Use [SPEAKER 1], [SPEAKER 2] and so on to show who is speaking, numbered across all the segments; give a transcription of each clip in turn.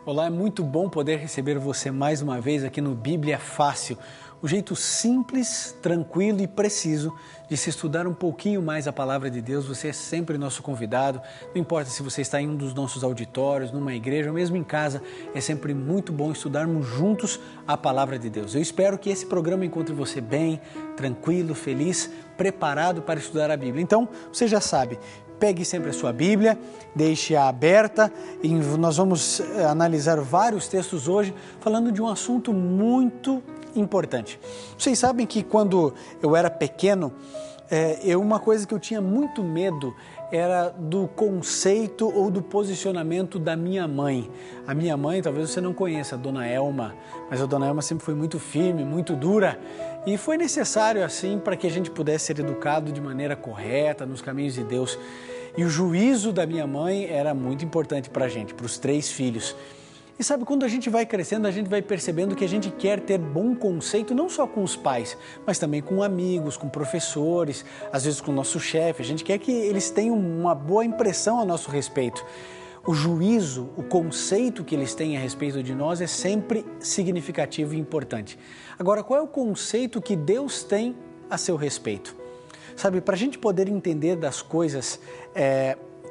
[SPEAKER 1] Olá, é muito bom poder receber você mais uma vez aqui no Bíblia Fácil. O jeito simples, tranquilo e preciso de se estudar um pouquinho mais a Palavra de Deus. Você é sempre nosso convidado, não importa se você está em um dos nossos auditórios, numa igreja ou mesmo em casa, é sempre muito bom estudarmos juntos a Palavra de Deus. Eu espero que esse programa encontre você bem, tranquilo, feliz, preparado para estudar a Bíblia. Então, você já sabe, pegue sempre a sua Bíblia, deixe-a aberta e nós vamos analisar vários textos hoje falando de um assunto muito importante. Vocês sabem que quando eu era pequeno, uma coisa que eu tinha muito medo era do conceito ou do posicionamento da minha mãe. A minha mãe, talvez você não conheça, a Dona Elma, mas a Dona Elma sempre foi muito firme, muito dura e foi necessário assim para que a gente pudesse ser educado de maneira correta nos caminhos de Deus. E o juízo da minha mãe era muito importante para a gente, para os 3 filhos. E sabe, quando a gente vai crescendo, a gente vai percebendo que a gente quer ter bom conceito, não só com os pais, mas também com amigos, com professores, às vezes com o nosso chefe. A gente quer que eles tenham uma boa impressão a nosso respeito. O juízo, o conceito que eles têm a respeito de nós é sempre significativo e importante. Agora, qual é o conceito que Deus tem a seu respeito? Sabe, para a gente poder entender das coisas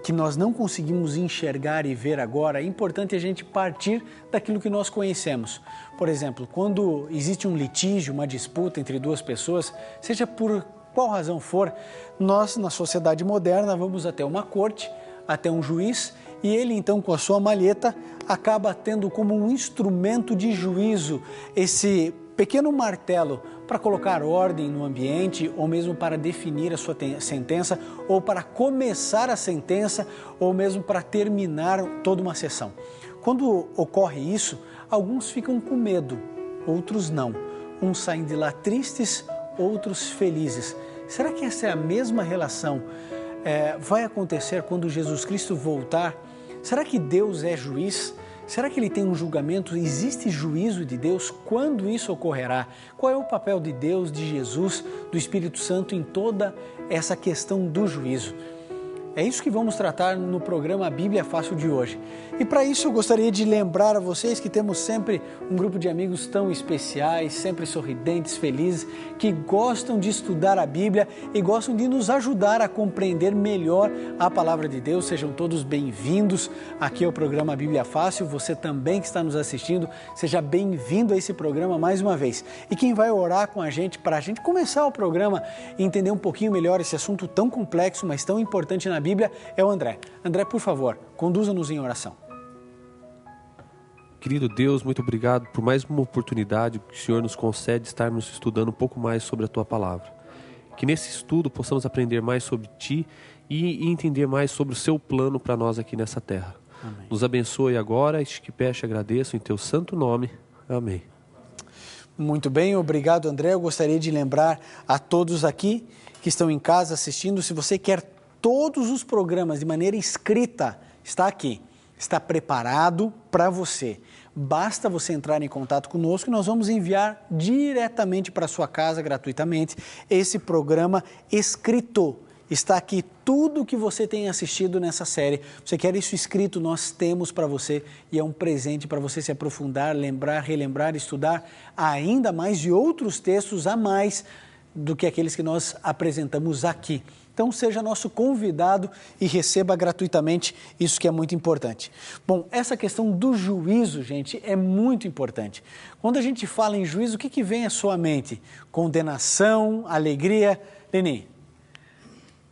[SPEAKER 1] que nós não conseguimos enxergar e ver agora, é importante a gente partir daquilo que nós conhecemos. Por exemplo, quando existe um litígio, uma disputa entre 2 pessoas, seja por qual razão for, nós, na sociedade moderna, vamos até uma corte, até um juiz, e ele, então, com a sua malheta, acaba tendo como um instrumento de juízo esse pequeno martelo para colocar ordem no ambiente ou mesmo para definir a sua sentença ou para começar a sentença ou mesmo para terminar toda uma sessão. Quando ocorre isso, alguns ficam com medo, outros não. Uns saem de lá tristes, outros felizes. Será que essa é a mesma relação? Vai acontecer quando Jesus Cristo voltar? Será que Deus é juiz? Será que ele tem um julgamento? Existe juízo de Deus? Quando isso ocorrerá? Qual é o papel de Deus, de Jesus, do Espírito Santo em toda essa questão do juízo? É isso que vamos tratar no programa Bíblia Fácil de hoje. E para isso eu gostaria de lembrar a vocês que temos sempre um grupo de amigos tão especiais, sempre sorridentes, felizes, que gostam de estudar a Bíblia e gostam de nos ajudar a compreender melhor a Palavra de Deus. Sejam todos bem-vindos aqui ao programa Bíblia Fácil. Você também que está nos assistindo, seja bem-vindo a esse programa mais uma vez. E quem vai orar com a gente para a gente começar o programa e entender um pouquinho melhor esse assunto tão complexo, mas tão importante na Bíblia, é o André. André, por favor, conduza-nos em oração.
[SPEAKER 2] Querido Deus, muito obrigado por mais uma oportunidade que o Senhor nos concede estarmos estudando um pouco mais sobre a Tua Palavra. Que nesse estudo possamos aprender mais sobre Ti e entender mais sobre o Seu plano para nós aqui nessa terra. Amém. Nos abençoe agora, este que peço e agradeço em Teu santo nome. Amém.
[SPEAKER 1] Muito bem, obrigado, André. Eu gostaria de lembrar a todos aqui que estão em casa assistindo, se você quer todos os programas de maneira escrita, está aqui, está preparado para você. Basta você entrar em contato conosco e nós vamos enviar diretamente para a sua casa, gratuitamente, esse programa escrito. Está aqui tudo o que você tem assistido nessa série. Você quer isso escrito? Nós temos para você e é um presente para você se aprofundar, lembrar, relembrar, estudar ainda mais de outros textos a mais do que aqueles que nós apresentamos aqui. Então, seja nosso convidado e receba gratuitamente isso que é muito importante. Bom, essa questão do juízo, gente, é muito importante. Quando a gente fala em juízo, o que vem à sua mente? Condenação, alegria? Leni?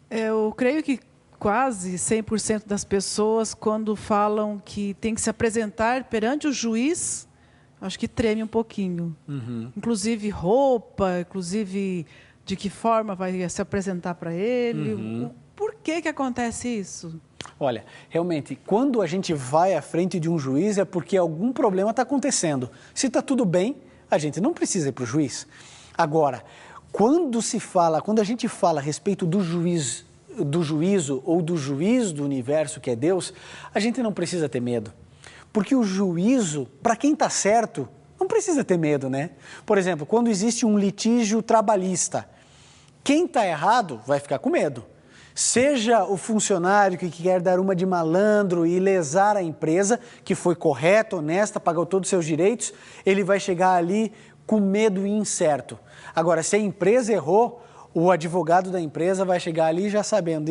[SPEAKER 3] Eu creio que quase 100% das pessoas, quando falam que tem que se apresentar perante o juiz, acho que treme um pouquinho. Uhum. Inclusive roupa, inclusive de que forma vai se apresentar para ele. Uhum. Por que acontece isso?
[SPEAKER 1] Olha, realmente, quando a gente vai à frente de um juiz é porque algum problema está acontecendo. Se está tudo bem, a gente não precisa ir para o juiz. Agora, quando a gente fala a respeito do juízo ou do juiz do universo que é Deus, a gente não precisa ter medo. Porque o juízo, para quem está certo, não precisa ter medo, né? Por exemplo, quando existe um litígio trabalhista, quem está errado vai ficar com medo. Seja o funcionário que quer dar uma de malandro e lesar a empresa, que foi correta, honesta, pagou todos os seus direitos, ele vai chegar ali com medo e incerto. Agora, se a empresa errou, o advogado da empresa vai chegar ali já sabendo,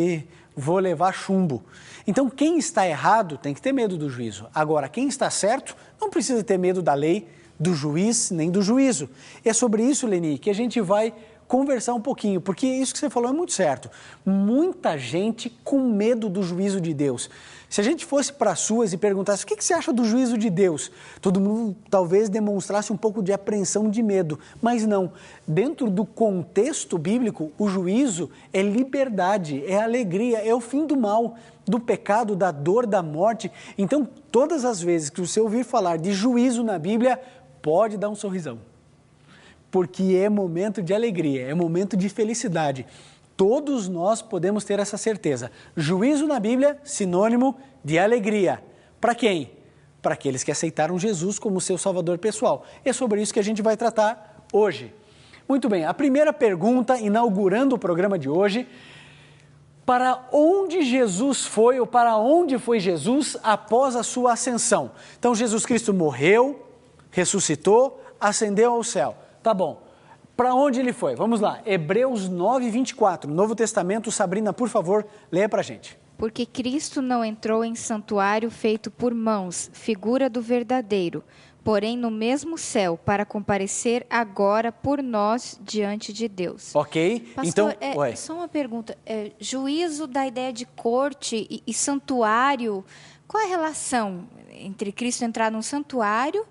[SPEAKER 1] vou levar chumbo. Então, quem está errado tem que ter medo do juízo. Agora, quem está certo não precisa ter medo da lei, do juiz, nem do juízo. É sobre isso, Leni, que a gente vai conversar um pouquinho, porque isso que você falou é muito certo. Muita gente com medo do juízo de Deus. Se a gente fosse para as suas e perguntasse o que você acha do juízo de Deus, todo mundo talvez demonstrasse um pouco de apreensão, de medo, mas não. Dentro do contexto bíblico, o juízo é liberdade, é alegria, é o fim do mal, do pecado, da dor, da morte. Então, todas as vezes que você ouvir falar de juízo na Bíblia, pode dar um sorrisão. Porque é momento de alegria, é momento de felicidade. Todos nós podemos ter essa certeza. Juízo na Bíblia, sinônimo de alegria. Para quem? Para aqueles que aceitaram Jesus como seu salvador pessoal. É sobre isso que a gente vai tratar hoje. Muito bem, a primeira pergunta, inaugurando o programa de hoje: para onde Jesus foi ou para onde foi Jesus após a sua ascensão? Então, Jesus Cristo morreu, ressuscitou, ascendeu ao céu. Tá bom. Para onde ele foi? Vamos lá. Hebreus 9, 24. Novo Testamento. Sabrina, por favor, leia para a gente.
[SPEAKER 4] Porque Cristo não entrou em santuário feito por mãos, figura do verdadeiro, porém no mesmo céu, para comparecer agora por nós diante de Deus.
[SPEAKER 1] Ok.
[SPEAKER 4] Pastor,
[SPEAKER 1] então,
[SPEAKER 4] só uma pergunta. Juízo da ideia de corte e santuário, qual é a relação entre Cristo entrar num santuário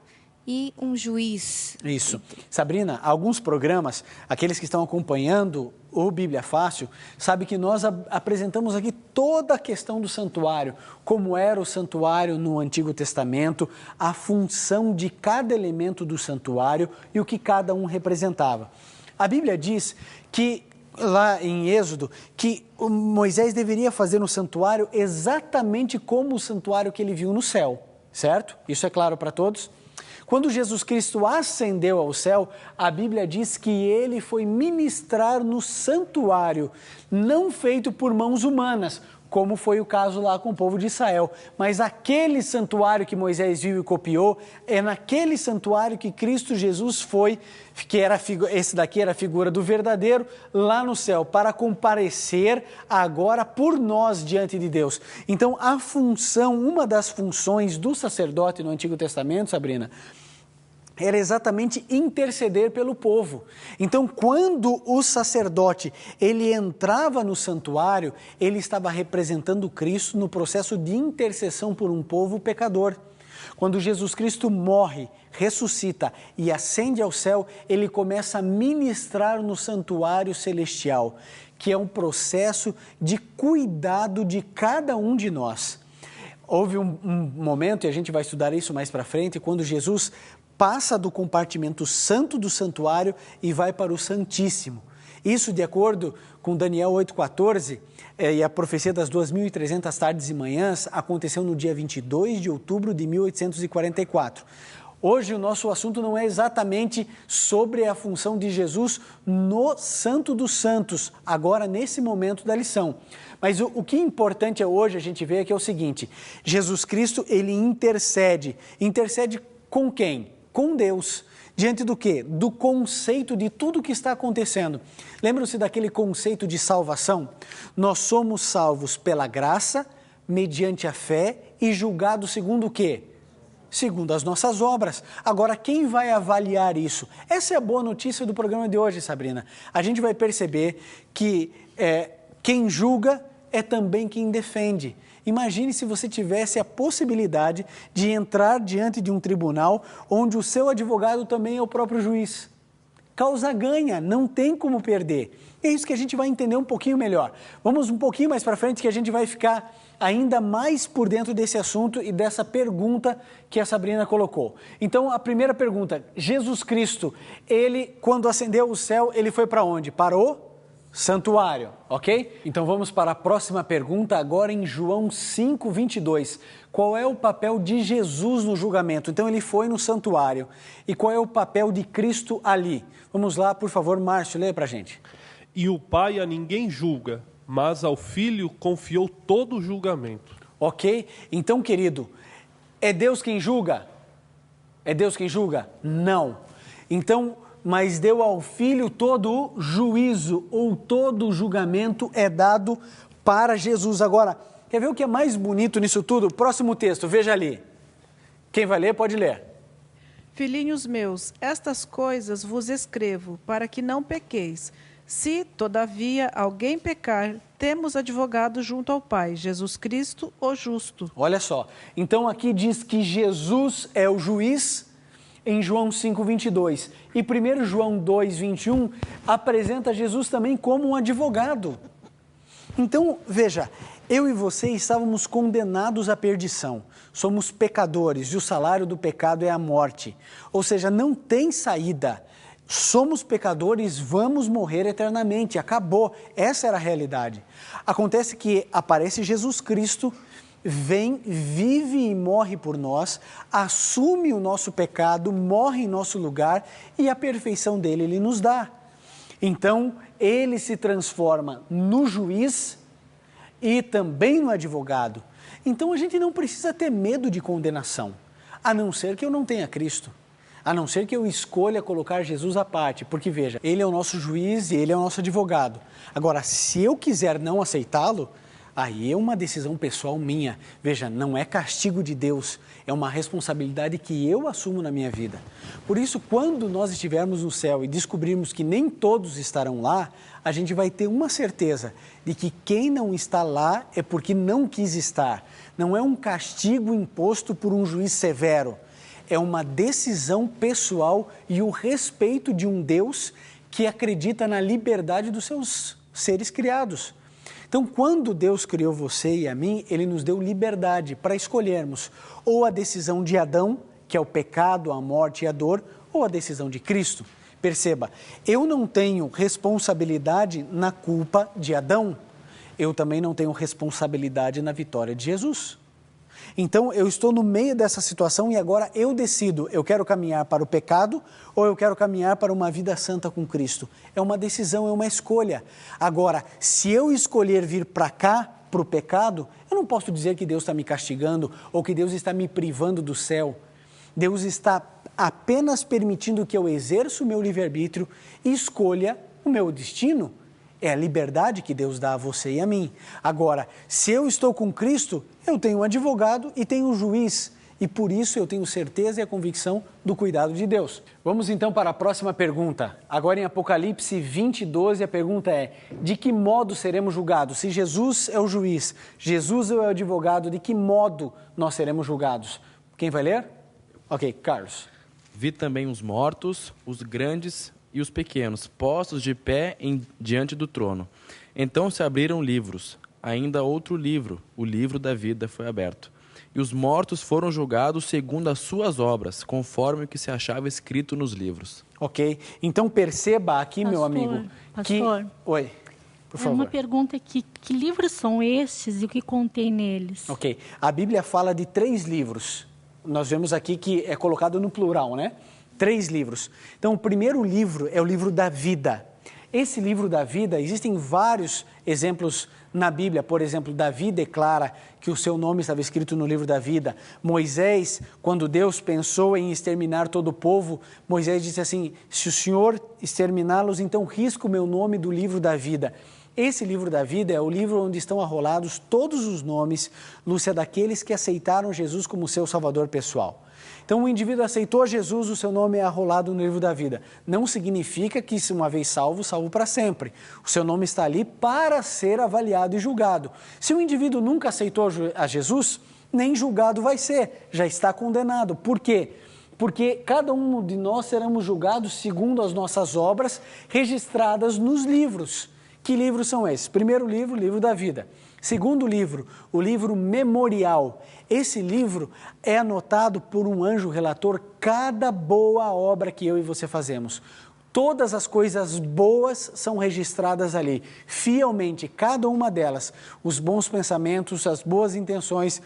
[SPEAKER 4] e um juiz?
[SPEAKER 1] Isso. Sabrina, alguns programas, aqueles que estão acompanhando o Bíblia Fácil, sabe que nós apresentamos aqui toda a questão do santuário, como era o santuário no Antigo Testamento, a função de cada elemento do santuário e o que cada um representava. A Bíblia diz que, lá em Êxodo, que Moisés deveria fazer no santuário exatamente como o santuário que ele viu no céu, certo? Isso é claro para todos? Quando Jesus Cristo ascendeu ao céu, a Bíblia diz que ele foi ministrar no santuário, não feito por mãos humanas, como foi o caso lá com o povo de Israel. Mas aquele santuário que Moisés viu e copiou, é naquele santuário que Cristo Jesus foi, que era esse daqui era a figura do verdadeiro, lá no céu, para comparecer agora por nós diante de Deus. Então, a função, uma das funções do sacerdote no Antigo Testamento, Sabrina, era exatamente interceder pelo povo. Então, quando o sacerdote ele entrava no santuário, ele estava representando Cristo no processo de intercessão por um povo pecador. Quando Jesus Cristo morre, ressuscita e ascende ao céu, ele começa a ministrar no santuário celestial, que é um processo de cuidado de cada um de nós. Houve um momento, e a gente vai estudar isso mais para frente, quando Jesus passa do compartimento santo do santuário e vai para o Santíssimo. Isso de acordo com Daniel 8,14 e a profecia das 2.300 tardes e manhãs aconteceu no dia 22 de outubro de 1844. Hoje o nosso assunto não é exatamente sobre a função de Jesus no Santo dos Santos, agora nesse momento da lição. Mas o que é importante hoje a gente ver é que é o seguinte: Jesus Cristo, ele intercede. Intercede com quem? Com Deus. Diante do quê? Do conceito de tudo que está acontecendo. Lembram-se daquele conceito de salvação? Nós somos salvos pela graça, mediante a fé e julgados segundo o quê? Segundo as nossas obras. Agora, quem vai avaliar isso? Essa é a boa notícia do programa de hoje, Sabrina. A gente vai perceber que quem julga é também quem defende. Imagine se você tivesse a possibilidade de entrar diante de um tribunal onde o seu advogado também é o próprio juiz. Causa ganha, não tem como perder. É isso que a gente vai entender um pouquinho melhor. Vamos um pouquinho mais para frente que a gente vai ficar ainda mais por dentro desse assunto e dessa pergunta que a Sabrina colocou. Então, a primeira pergunta: Jesus Cristo, ele, quando ascendeu ao céu, ele foi para onde? Para o santuário, ok? Então vamos para a próxima pergunta, agora em João 5:22. Qual é o papel de Jesus no julgamento? Então ele foi no santuário. E qual é o papel de Cristo ali? Vamos lá, por favor, Márcio, leia para a gente.
[SPEAKER 2] E o Pai a ninguém julga, mas ao Filho confiou todo o julgamento.
[SPEAKER 1] Ok? Então, querido, é Deus quem julga? É Deus quem julga? Não. Então, mas deu ao Filho todo o juízo, ou todo o julgamento é dado para Jesus. Agora, quer ver o que é mais bonito nisso tudo? Próximo texto, veja ali. Quem vai ler, pode ler.
[SPEAKER 3] Filhinhos meus, estas coisas vos escrevo, para que não pequeis. Se, todavia, alguém pecar, temos advogado junto ao Pai, Jesus Cristo, o justo.
[SPEAKER 1] Olha só, então aqui diz que Jesus é o juiz em João 5:22. E 1 João 2:21 apresenta Jesus também como um advogado. Então, veja, eu e você estávamos condenados à perdição. Somos pecadores e o salário do pecado é a morte. Ou seja, não tem saída. Somos pecadores, vamos morrer eternamente. Acabou. Essa era a realidade. Acontece que aparece Jesus Cristo, vem, vive e morre por nós, assume o nosso pecado, morre em nosso lugar e a perfeição dele ele nos dá. Então, ele se transforma no juiz e também no advogado. Então, a gente não precisa ter medo de condenação, a não ser que eu não tenha Cristo. A não ser que eu escolha colocar Jesus à parte, porque veja, ele é o nosso juiz e ele é o nosso advogado. Agora, se eu quiser não aceitá-lo, aí é uma decisão pessoal minha. Veja, não é castigo de Deus, é uma responsabilidade que eu assumo na minha vida. Por isso, quando nós estivermos no céu e descobrirmos que nem todos estarão lá, a gente vai ter uma certeza de que quem não está lá é porque não quis estar. Não é um castigo imposto por um juiz severo. É uma decisão pessoal e o respeito de um Deus que acredita na liberdade dos seus seres criados. Então, quando Deus criou você e a mim, Ele nos deu liberdade para escolhermos ou a decisão de Adão, que é o pecado, a morte e a dor, ou a decisão de Cristo. Perceba, eu não tenho responsabilidade na culpa de Adão, eu também não tenho responsabilidade na vitória de Jesus. Então, eu estou no meio dessa situação e agora eu decido, eu quero caminhar para o pecado ou eu quero caminhar para uma vida santa com Cristo. É uma decisão, é uma escolha. Agora, se eu escolher vir para cá, para o pecado, eu não posso dizer que Deus está me castigando ou que Deus está me privando do céu. Deus está apenas permitindo que eu exerça o meu livre-arbítrio e escolha o meu destino. É a liberdade que Deus dá a você e a mim. Agora, se eu estou com Cristo, eu tenho um advogado e tenho um juiz. E por isso eu tenho certeza e a convicção do cuidado de Deus. Vamos então para a próxima pergunta. Agora em Apocalipse 20:12, a pergunta é: de que modo seremos julgados? Se Jesus é o juiz, Jesus é o advogado, de que modo nós seremos julgados? Quem vai ler? Ok, Carlos.
[SPEAKER 5] Vi também os mortos, os grandes e os pequenos, postos de pé diante do trono. Então se abriram livros. Ainda outro livro, o livro da vida, foi aberto. E os mortos foram julgados segundo as suas obras, conforme o que se achava escrito nos livros.
[SPEAKER 1] Ok, então perceba aqui, meu amigo,
[SPEAKER 6] Pastor,
[SPEAKER 1] Oi, por favor.
[SPEAKER 6] uma pergunta aqui. Que livros são estes e o que contém neles?
[SPEAKER 1] Ok, a Bíblia fala de 3 livros. Nós vemos aqui que é colocado no plural, né? 3 livros. Então, o primeiro livro é o livro da vida. Esse livro da vida, existem vários exemplos na Bíblia. Por exemplo, Davi declara que o seu nome estava escrito no livro da vida. Moisés, quando Deus pensou em exterminar todo o povo, Moisés disse assim: se o Senhor exterminá-los, então risca o meu nome do livro da vida. Esse livro da vida é o livro onde estão arrolados todos os nomes, Lúcia, daqueles que aceitaram Jesus como seu salvador pessoal. Então, o indivíduo aceitou Jesus, o seu nome é arrolado no livro da vida. Não significa que, se uma vez salvo, salvo para sempre. O seu nome está ali para ser avaliado e julgado. Se o indivíduo nunca aceitou a Jesus, nem julgado vai ser, já está condenado. Por quê? Porque cada um de nós seremos julgados segundo as nossas obras registradas nos livros. Que livros são esses? Primeiro livro, o livro da vida. Segundo livro, o livro memorial. Esse livro é anotado por um anjo relator cada boa obra que eu e você fazemos. Todas as coisas boas são registradas ali, fielmente, cada uma delas. Os bons pensamentos, as boas intenções,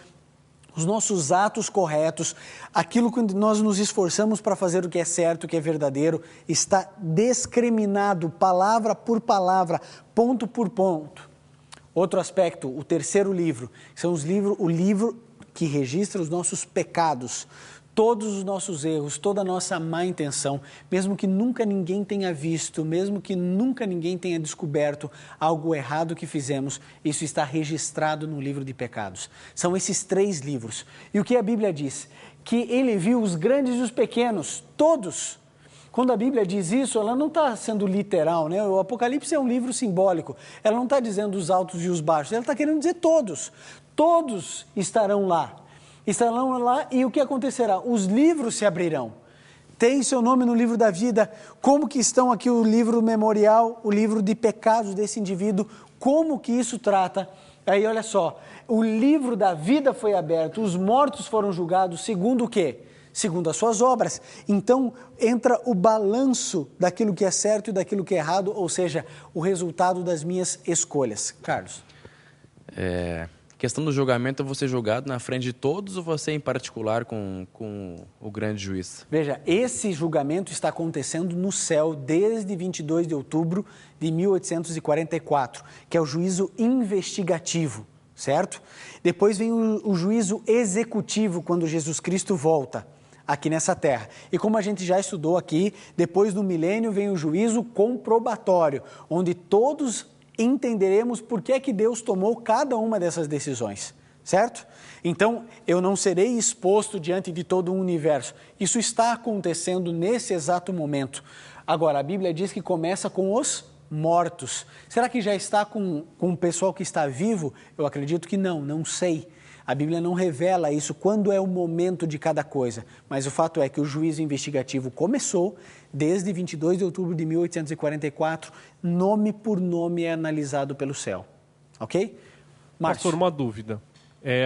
[SPEAKER 1] os nossos atos corretos, aquilo que nós nos esforçamos para fazer o que é certo, o que é verdadeiro, está discriminado, palavra por palavra, ponto por ponto. Outro aspecto, o terceiro livro, são o livro que registra os nossos pecados, todos os nossos erros, toda a nossa má intenção, mesmo que nunca ninguém tenha visto, mesmo que nunca ninguém tenha descoberto algo errado que fizemos, isso está registrado no livro de pecados. São esses 3 livros. E o que a Bíblia diz? Que ele viu os grandes e os pequenos, todos. Quando a Bíblia diz isso, ela não está sendo literal, né? O Apocalipse é um livro simbólico. Ela não está dizendo os altos e os baixos, ela está querendo dizer todos. Todos estarão lá. Estarão lá e o que acontecerá? Os livros se abrirão. Tem seu nome no livro da vida. Como que estão aqui o livro memorial, o livro de pecados desse indivíduo? Como que isso trata? Aí olha só, o livro da vida foi aberto, os mortos foram julgados segundo o quê? Segundo as suas obras. Então entra o balanço daquilo que é certo e daquilo que é errado, ou seja, o resultado das minhas escolhas. Carlos.
[SPEAKER 5] Questão do julgamento, eu vou ser julgado na frente de todos ou você em particular com o grande juiz?
[SPEAKER 1] Veja, esse julgamento está acontecendo no céu desde 22 de outubro de 1844, que é o juízo investigativo, certo? Depois vem o juízo executivo, quando Jesus Cristo volta aqui nessa terra. E como a gente já estudou aqui, depois do milênio vem o juízo comprobatório, onde todos entenderemos por que é que Deus tomou cada uma dessas decisões, certo? Então, eu não serei exposto diante de todo o universo. Isso está acontecendo nesse exato momento. Agora, a Bíblia diz que começa com os mortos. Será que já está com o pessoal que está vivo? Eu acredito que não sei. A Bíblia não revela isso, quando é o momento de cada coisa. Mas o fato é que o juízo investigativo começou desde 22 de outubro de 1844, nome por nome é analisado pelo céu. Ok? Márcio.
[SPEAKER 2] Pastor, uma dúvida.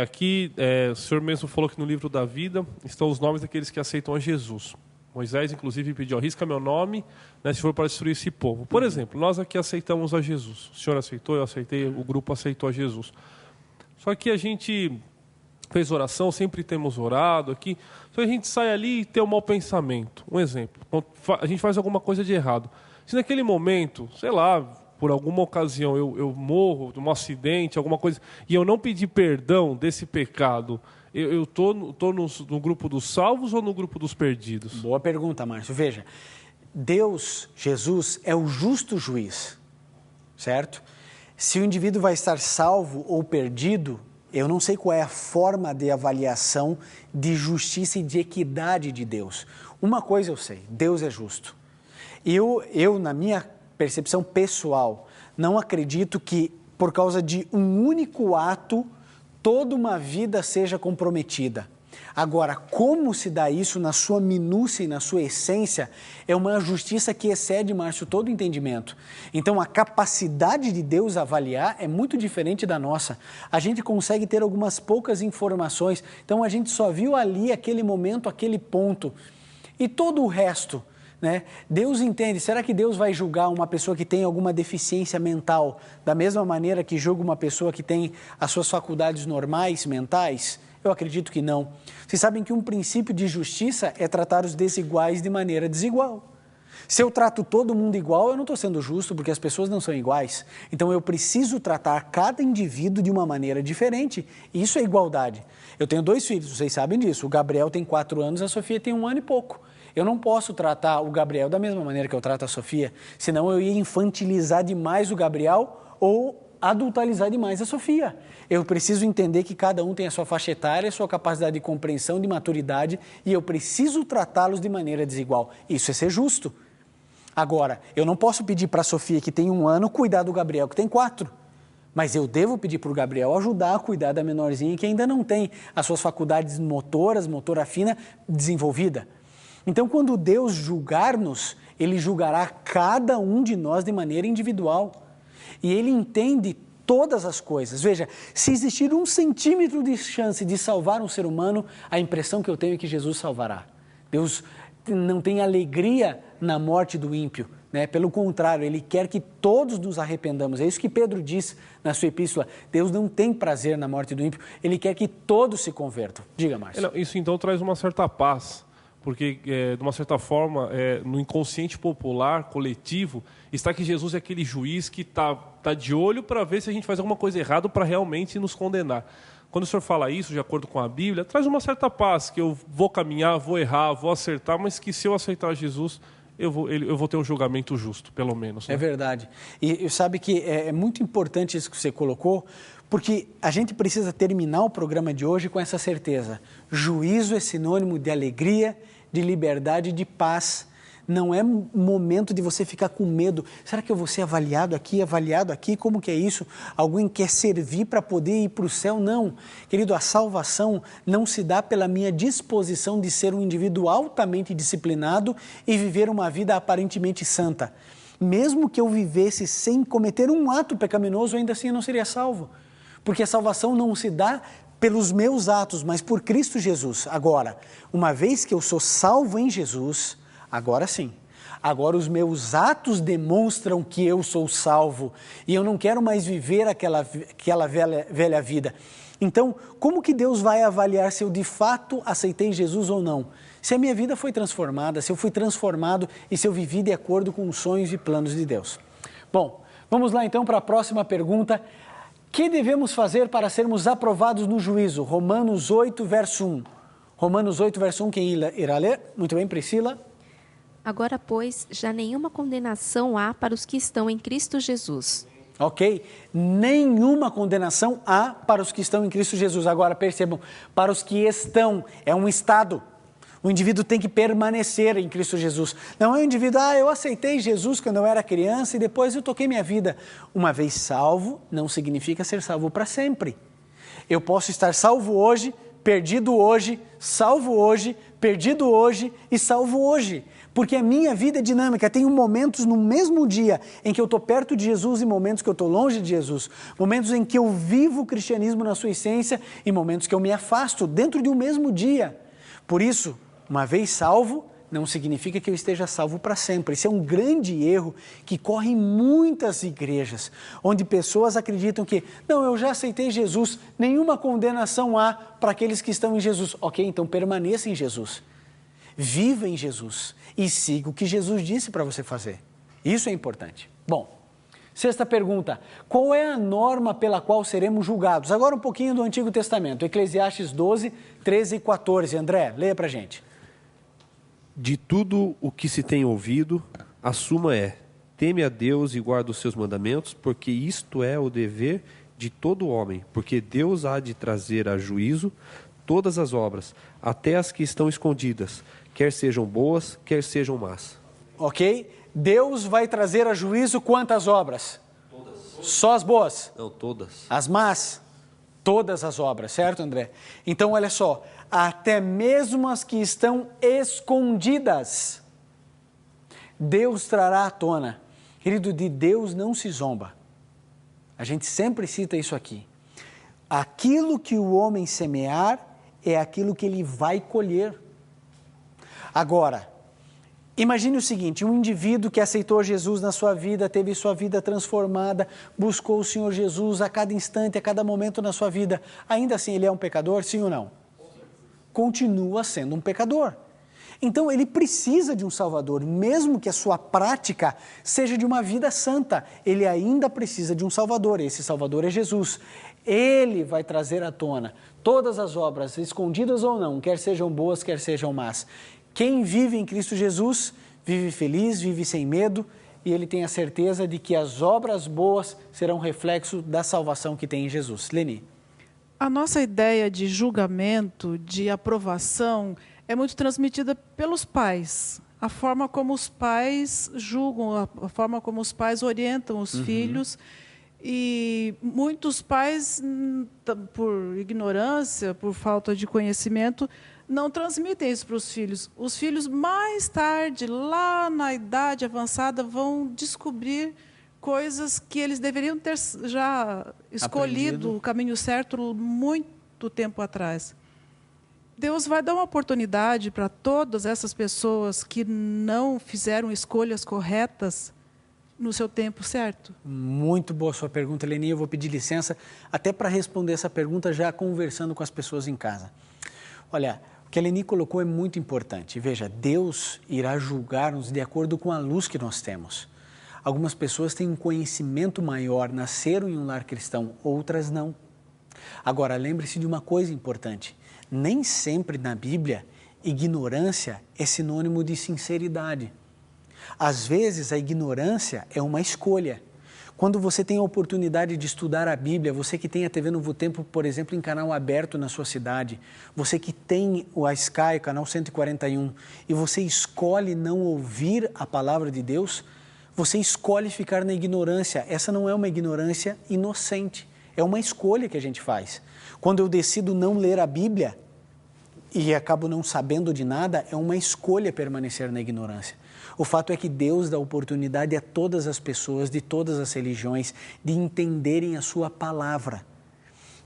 [SPEAKER 2] Aqui, o senhor mesmo falou que no livro da vida estão os nomes daqueles que aceitam a Jesus. Moisés, inclusive, pediu, arrisca meu nome, né, se for para destruir esse povo. Por exemplo, nós aqui aceitamos a Jesus. O senhor aceitou, eu aceitei, o grupo aceitou a Jesus. Só que a gente fez oração, sempre temos orado aqui, só a gente sai ali e tem um mau pensamento. Um exemplo, a gente faz alguma coisa de errado. Se naquele momento, sei lá, por alguma ocasião eu morro de um acidente, alguma coisa, e eu não pedir perdão desse pecado, eu estou no grupo dos salvos ou no grupo dos perdidos?
[SPEAKER 1] Boa pergunta, Márcio. Veja, Deus, Jesus, é o justo juiz, certo? Se o indivíduo vai estar salvo ou perdido, eu não sei qual é a forma de avaliação de justiça e de equidade de Deus. Uma coisa eu sei, Deus é justo. Eu, na minha percepção pessoal, não acredito que, por causa de um único ato, toda uma vida seja comprometida. Agora, como se dá isso na sua minúcia e na sua essência, é uma justiça que excede, Márcio, todo entendimento. Então, a capacidade de Deus avaliar é muito diferente da nossa. A gente consegue ter algumas poucas informações, então a gente só viu ali aquele momento, aquele ponto. E todo o resto, né? Deus entende. Será que Deus vai julgar uma pessoa que tem alguma deficiência mental da mesma maneira que julga uma pessoa que tem as suas faculdades normais, mentais? Eu acredito que não. Vocês sabem que um princípio de justiça é tratar os desiguais de maneira desigual. Se eu trato todo mundo igual, eu não estou sendo justo, porque as pessoas não são iguais. Então, eu preciso tratar cada indivíduo de uma maneira diferente. Isso é igualdade. Eu tenho 2 filhos, vocês sabem disso. O Gabriel tem 4 anos, a Sofia tem 1 ano e pouco. Eu não posso tratar o Gabriel da mesma maneira que eu trato a Sofia, senão eu ia infantilizar demais o Gabriel ou adultalizar demais a Sofia. Eu preciso entender que cada um tem a sua faixa etária, a sua capacidade de compreensão, de maturidade, e eu preciso tratá-los de maneira desigual. Isso é ser justo. Agora, eu não posso pedir para a Sofia, que tem 1 ano, cuidar do Gabriel, que tem 4. Mas eu devo pedir para o Gabriel ajudar a cuidar da menorzinha, que ainda não tem as suas faculdades motoras, motora fina, desenvolvida. Então, quando Deus julgar-nos, Ele julgará cada um de nós de maneira individual. E Ele entende todas as coisas. Veja, se existir 1 centímetro de chance de salvar um ser humano, a impressão que eu tenho é que Jesus salvará. Deus não tem alegria na morte do ímpio, né? Pelo contrário, Ele quer que todos nos arrependamos. É isso que Pedro diz na sua epístola. Deus não tem prazer na morte do ímpio, Ele quer que todos se convertam. Diga, Márcio.
[SPEAKER 2] Isso então traz uma certa paz, Porque, de uma certa forma, no inconsciente popular, coletivo, está que Jesus é aquele juiz que tá de olho para ver se a gente faz alguma coisa errada para realmente nos condenar. Quando o senhor fala isso, de acordo com a Bíblia, traz uma certa paz, que eu vou caminhar, vou errar, vou acertar, mas que se eu aceitar Jesus, eu vou ter um julgamento justo, pelo menos. Né?
[SPEAKER 1] É verdade. E sabe que é muito importante isso que você colocou, porque a gente precisa terminar o programa de hoje com essa certeza. Juízo é sinônimo de alegria, de liberdade e de paz. Não é momento de você ficar com medo. Será que eu vou ser avaliado aqui? Como que é isso? Alguém quer servir para poder ir para o céu? Não. Querido, a salvação não se dá pela minha disposição de ser um indivíduo altamente disciplinado e viver uma vida aparentemente santa. Mesmo que eu vivesse sem cometer um ato pecaminoso, ainda assim eu não seria salvo. Porque a salvação não se dá pelos meus atos, mas por Cristo Jesus. Agora, uma vez que eu sou salvo em Jesus, agora sim. Agora os meus atos demonstram que eu sou salvo e eu não quero mais viver aquela velha vida. Então, como que Deus vai avaliar se eu de fato aceitei Jesus ou não? Se a minha vida foi transformada, se eu fui transformado e se eu vivi de acordo com os sonhos e planos de Deus. Bom, vamos lá então para a próxima pergunta. Que devemos fazer para sermos aprovados no juízo? Romanos 8, verso 1. Romanos 8, verso 1, quem irá ler? Muito bem, Priscila.
[SPEAKER 7] Agora, pois, já nenhuma condenação há para os que estão em Cristo Jesus.
[SPEAKER 1] Ok? Nenhuma condenação há para os que estão em Cristo Jesus. Agora, percebam, para os que estão, é um estado. O indivíduo tem que permanecer em Cristo Jesus. Não é um indivíduo, eu aceitei Jesus quando eu era criança e depois eu toquei minha vida. Uma vez salvo, não significa ser salvo para sempre. Eu posso estar salvo hoje, perdido hoje, salvo hoje, perdido hoje e salvo hoje. Porque a minha vida é dinâmica, tenho momentos no mesmo dia em que eu estou perto de Jesus e momentos que eu estou longe de Jesus. Momentos em que eu vivo o cristianismo na sua essência e momentos que eu me afasto dentro de um mesmo dia. Por isso, uma vez salvo, não significa que eu esteja salvo para sempre. Isso é um grande erro que corre em muitas igrejas, onde pessoas acreditam que, não, eu já aceitei Jesus, nenhuma condenação há para aqueles que estão em Jesus. Ok, então permaneça em Jesus. Viva em Jesus e siga o que Jesus disse para você fazer. Isso é importante. Bom, sexta pergunta. Qual é a norma pela qual seremos julgados? Agora um pouquinho do Antigo Testamento. Eclesiastes 12, 13 e 14. André, leia para a gente.
[SPEAKER 2] De tudo o que se tem ouvido, a suma é: teme a Deus e guarda os seus mandamentos, porque isto é o dever de todo homem, porque Deus há de trazer a juízo todas as obras, até as que estão escondidas, quer sejam boas, quer sejam más.
[SPEAKER 1] Ok? Deus vai trazer a juízo quantas obras? Todas. Só as boas?
[SPEAKER 2] Não, todas.
[SPEAKER 1] As más? Todas as obras, certo, André? Então, olha só, até mesmo as que estão escondidas, Deus trará à tona. Querido, de Deus não se zomba. A gente sempre cita isso aqui. Aquilo que o homem semear é aquilo que ele vai colher. Agora, imagine o seguinte, um indivíduo que aceitou Jesus na sua vida, teve sua vida transformada, buscou o Senhor Jesus a cada instante, a cada momento na sua vida, ainda assim ele é um pecador, sim ou não? Continua sendo um pecador. Então ele precisa de um Salvador, mesmo que a sua prática seja de uma vida santa, ele ainda precisa de um Salvador, esse Salvador é Jesus. Ele vai trazer à tona todas as obras, escondidas ou não, quer sejam boas, quer sejam más. Quem vive em Cristo Jesus, vive feliz, vive sem medo, e ele tem a certeza de que as obras boas serão reflexo da salvação que tem em Jesus. Leni.
[SPEAKER 3] A nossa ideia de julgamento, de aprovação, é muito transmitida pelos pais. A forma como os pais julgam, a forma como os pais orientam os filhos. E muitos pais, por ignorância, por falta de conhecimento, não transmitem isso para os filhos. Os filhos, mais tarde, lá na idade avançada, vão descobrir coisas que eles deveriam ter já escolhido o caminho certo muito tempo atrás. Deus vai dar uma oportunidade para todas essas pessoas que não fizeram escolhas corretas no seu tempo certo?
[SPEAKER 1] Muito boa sua pergunta, Leni. Eu vou pedir licença até para responder essa pergunta já conversando com as pessoas em casa. Olha, que a Leni colocou é muito importante. Veja, Deus irá julgar-nos de acordo com a luz que nós temos. Algumas pessoas têm um conhecimento maior, nasceram em um lar cristão, outras não. Agora, lembre-se de uma coisa importante. Nem sempre na Bíblia, ignorância é sinônimo de sinceridade. Às vezes, a ignorância é uma escolha. Quando você tem a oportunidade de estudar a Bíblia, você que tem a TV Novo Tempo, por exemplo, em canal aberto na sua cidade, você que tem o Sky, canal 141, e você escolhe não ouvir a palavra de Deus, você escolhe ficar na ignorância. Essa não é uma ignorância inocente, é uma escolha que a gente faz. Quando eu decido não ler a Bíblia e acabo não sabendo de nada, é uma escolha permanecer na ignorância. O fato é que Deus dá oportunidade a todas as pessoas, de todas as religiões, de entenderem a sua palavra.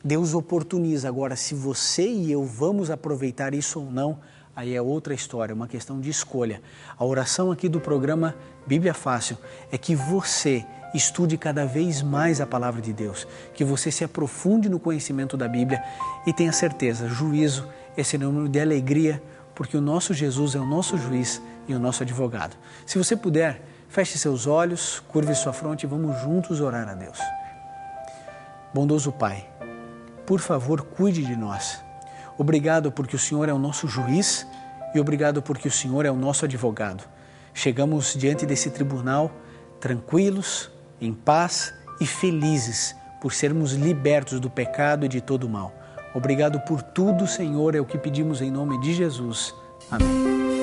[SPEAKER 1] Deus oportuniza. Agora, se você e eu vamos aproveitar isso ou não, aí é outra história, uma questão de escolha. A oração aqui do programa Bíblia Fácil é que você estude cada vez mais a palavra de Deus, que você se aprofunde no conhecimento da Bíblia e tenha certeza, juízo é sinônimo de alegria, porque o nosso Jesus é o nosso juiz e o nosso advogado. Se você puder, feche seus olhos, curve sua fronte e vamos juntos orar a Deus. Bondoso Pai, por favor, cuide de nós. Obrigado porque o Senhor é o nosso juiz e obrigado porque o Senhor é o nosso advogado. Chegamos diante desse tribunal tranquilos, em paz e felizes por sermos libertos do pecado e de todo o mal. Obrigado por tudo, Senhor, é o que pedimos em nome de Jesus. Amém.